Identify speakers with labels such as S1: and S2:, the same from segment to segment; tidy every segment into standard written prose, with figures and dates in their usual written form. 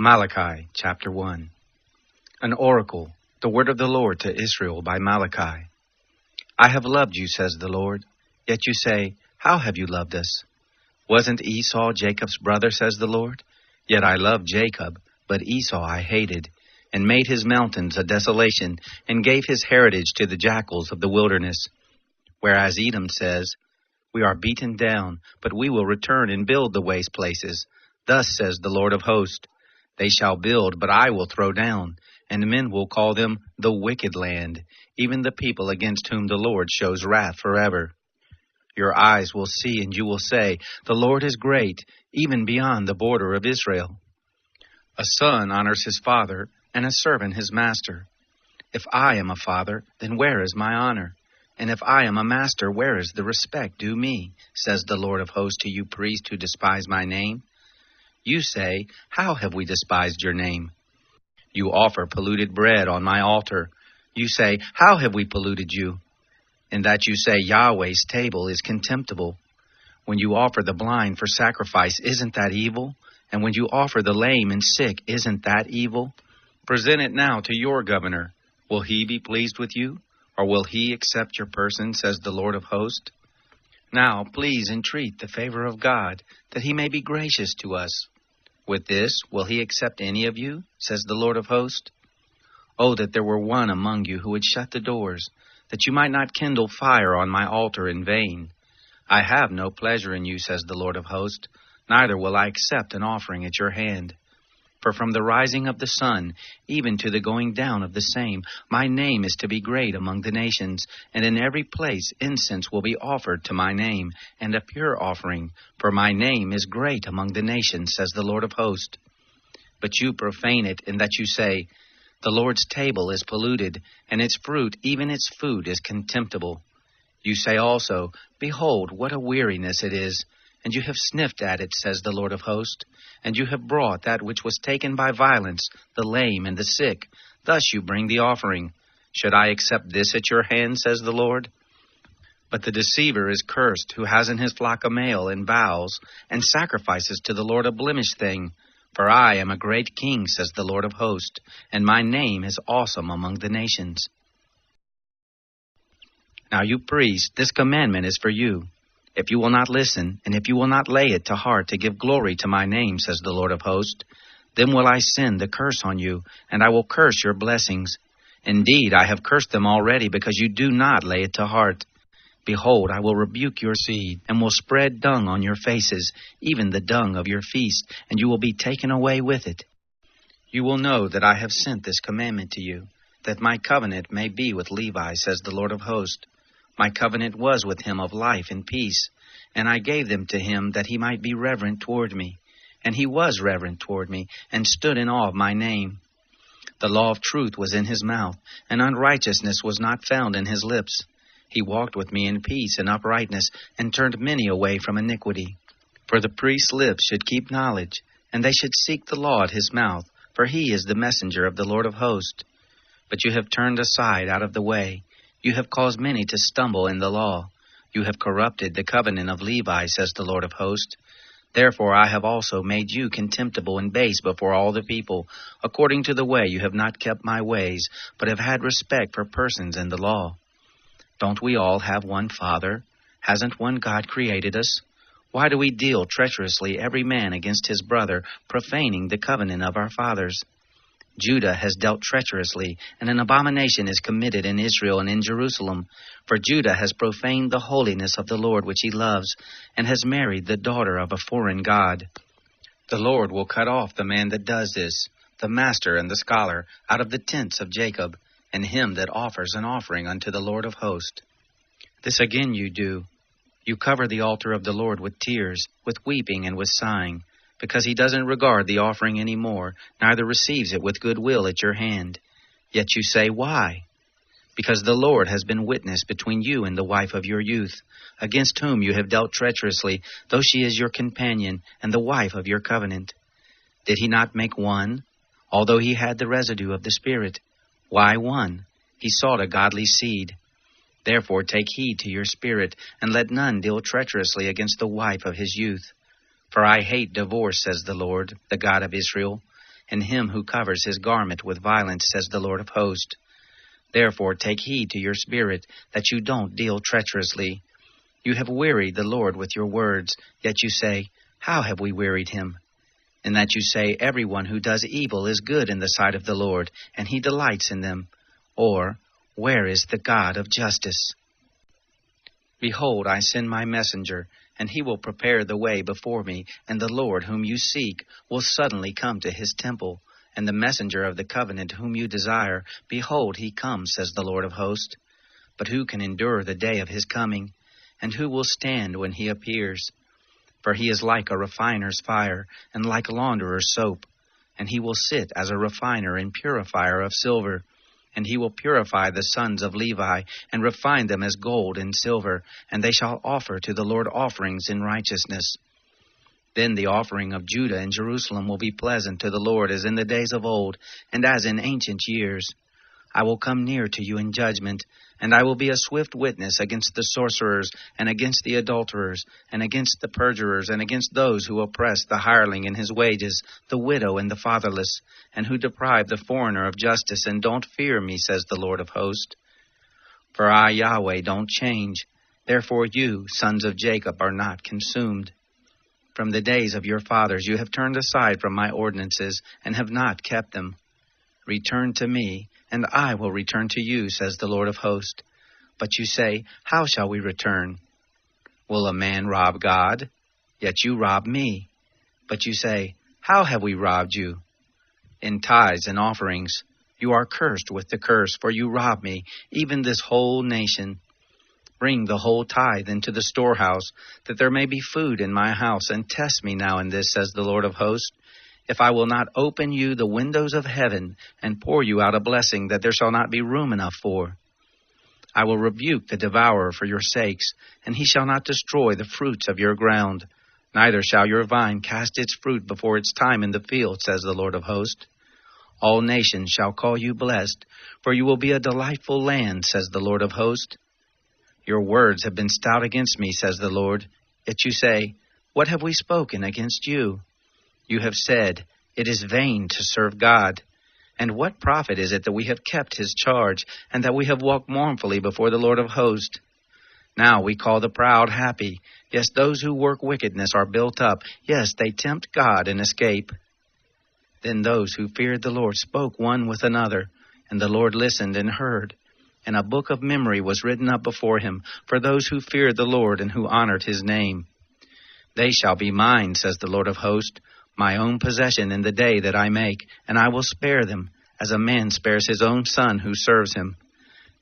S1: Malachi, chapter 1. An oracle, the word of the Lord to Israel by Malachi. I have loved you, says the Lord. Yet you say, how have you loved us? Wasn't Esau Jacob's brother, says the Lord? Yet I loved Jacob, but Esau I hated, and made his mountains a desolation, and gave his heritage to the jackals of the wilderness. Whereas Edom says, we are beaten down, but we will return and build the waste places. Thus says the Lord of hosts, they shall build, but I will throw down, and men will call them the wicked land, even the people against whom the Lord shows wrath forever. Your eyes will see, and you will say, the Lord is great, even beyond the border of Israel. A son honors his father, and a servant his master. If I am a father, then where is my honor? And if I am a master, where is the respect due me? Says the Lord of hosts to you priests who despise my name. You say, how have we despised your name? You offer polluted bread on my altar. You say, how have we polluted you? In that you say Yahweh's table is contemptible. When you offer the blind for sacrifice, isn't that evil? And when you offer the lame and sick, isn't that evil? Present it now to your governor. Will he be pleased with you? Or will he accept your person, says the Lord of hosts? Now please entreat the favor of God, that he may be gracious to us. With this, will he accept any of you, says the Lord of hosts? Oh, that there were one among you who would shut the doors, that you might not kindle fire on my altar in vain. I have no pleasure in you, says the Lord of hosts, neither will I accept an offering at your hand. For from the rising of the sun, even to the going down of the same, my name is to be great among the nations, and in every place incense will be offered to my name, and a pure offering, for my name is great among the nations, says the Lord of hosts. But you profane it in that you say, the Lord's table is polluted, and its fruit, even its food, is contemptible. You say also, behold, what a weariness it is, and you have sniffed at it, says the Lord of hosts, and you have brought that which was taken by violence, the lame and the sick. Thus you bring the offering. Should I accept this at your hand, says the Lord? But the deceiver is cursed, who has in his flock a male and vows, and sacrifices to the Lord a blemished thing. For I am a great king, says the Lord of hosts, and my name is awesome among the nations. Now you priests, this commandment is for you. If you will not listen, and if you will not lay it to heart to give glory to my name, says the Lord of hosts, then will I send the curse on you, and I will curse your blessings. Indeed, I have cursed them already, because you do not lay it to heart. Behold, I will rebuke your seed, and will spread dung on your faces, even the dung of your feast, and you will be taken away with it. You will know that I have sent this commandment to you, that my covenant may be with Levi, says the Lord of hosts. My covenant was with him of life and peace, and I gave them to him that he might be reverent toward me. And he was reverent toward me, and stood in awe of my name. The law of truth was in his mouth, and unrighteousness was not found in his lips. He walked with me in peace and uprightness, and turned many away from iniquity. For the priest's lips should keep knowledge, and they should seek the law at his mouth, for he is the messenger of the Lord of hosts. But you have turned aside out of the way. You have caused many to stumble in the law. You have corrupted the covenant of Levi, says the Lord of hosts. Therefore I have also made you contemptible and base before all the people. According to the way you have not kept my ways, but have had respect for persons in the law. Don't we all have one Father? Hasn't one God created us? Why do we deal treacherously every man against his brother, profaning the covenant of our fathers? Judah has dealt treacherously, and an abomination is committed in Israel and in Jerusalem. For Judah has profaned the holiness of the Lord which he loves, and has married the daughter of a foreign god. The Lord will cut off the man that does this, the master and the scholar, out of the tents of Jacob, and him that offers an offering unto the Lord of hosts. This again you do. You cover the altar of the Lord with tears, with weeping and with sighing, because he doesn't regard the offering any more, neither receives it with good will at your hand. Yet you say, why? Because the Lord has been witness between you and the wife of your youth, against whom you have dealt treacherously, though she is your companion and the wife of your covenant. Did he not make one, although he had the residue of the Spirit? Why one? He sought a godly seed. Therefore take heed to your spirit, and let none deal treacherously against the wife of his youth. For I hate divorce, says the Lord, the God of Israel, and him who covers his garment with violence, says the Lord of hosts. Therefore take heed to your spirit, that you don't deal treacherously. You have wearied the Lord with your words, yet you say, how have we wearied him? And that you say, everyone who does evil is good in the sight of the Lord, and he delights in them. Or, where is the God of justice? Behold, I send my messenger, and he will prepare the way before me, and the Lord whom you seek will suddenly come to his temple. And the messenger of the covenant whom you desire, behold, he comes, says the Lord of hosts. But who can endure the day of his coming? And who will stand when he appears? For he is like a refiner's fire, and like a launderer's soap. And he will sit as a refiner and purifier of silver. And he will purify the sons of Levi, and refine them as gold and silver, and they shall offer to the Lord offerings in righteousness. Then the offering of Judah and Jerusalem will be pleasant to the Lord as in the days of old, and as in ancient years. I will come near to you in judgment, and I will be a swift witness against the sorcerers, and against the adulterers, and against the perjurers, and against those who oppress the hireling in his wages, the widow and the fatherless, and who deprive the foreigner of justice, and don't fear me, says the Lord of hosts. For I, Yahweh, don't change. Therefore you, sons of Jacob, are not consumed. From the days of your fathers you have turned aside from my ordinances, and have not kept them. Return to me, and I will return to you, says the Lord of hosts. But you say, how shall we return? Will a man rob God? Yet you rob me. But you say, how have we robbed you? In tithes and offerings. You are cursed with the curse, for you rob me, even this whole nation. Bring the whole tithe into the storehouse, that there may be food in my house, and test me now in this, says the Lord of hosts. If I will not open you the windows of heaven, and pour you out a blessing that there shall not be room enough for. I will rebuke the devourer for your sakes, and he shall not destroy the fruits of your ground. Neither shall your vine cast its fruit before its time in the field, says the Lord of hosts. All nations shall call you blessed, for you will be a delightful land, says the Lord of hosts. Your words have been stout against me, says the Lord. Yet you say, what have we spoken against you? You have said, it is vain to serve God. And what profit is it that we have kept his charge, and that we have walked mournfully before the Lord of hosts? Now we call the proud happy. Yes, those who work wickedness are built up. Yes, they tempt God and escape. Then those who feared the Lord spoke one with another, and the Lord listened and heard. And a book of memory was written up before him for those who feared the Lord and who honored his name. They shall be mine, says the Lord of hosts, my own possession in the day that I make, and I will spare them, as a man spares his own son who serves him.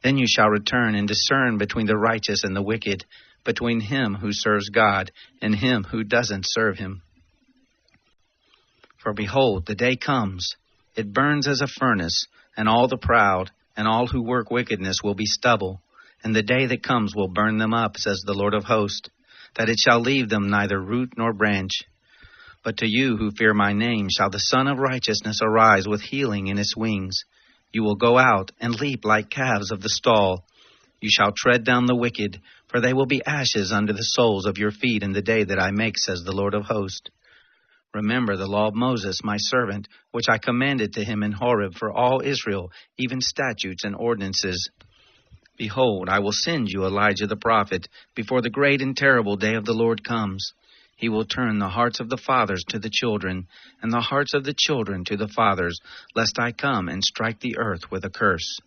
S1: Then you shall return and discern between the righteous and the wicked, between him who serves God and him who doesn't serve him. For behold, the day comes, it burns as a furnace, and all the proud and all who work wickedness will be stubble, and the day that comes will burn them up, says the Lord of hosts, that it shall leave them neither root nor branch. But to you who fear my name shall the Son of Righteousness arise with healing in its wings. You will go out and leap like calves of the stall. You shall tread down the wicked, for they will be ashes under the soles of your feet in the day that I make, says the Lord of hosts. Remember the law of Moses, my servant, which I commanded to him in Horeb for all Israel, even statutes and ordinances. Behold, I will send you Elijah the prophet before the great and terrible day of the Lord comes. He will turn the hearts of the fathers to the children, and the hearts of the children to the fathers, lest I come and strike the earth with a curse.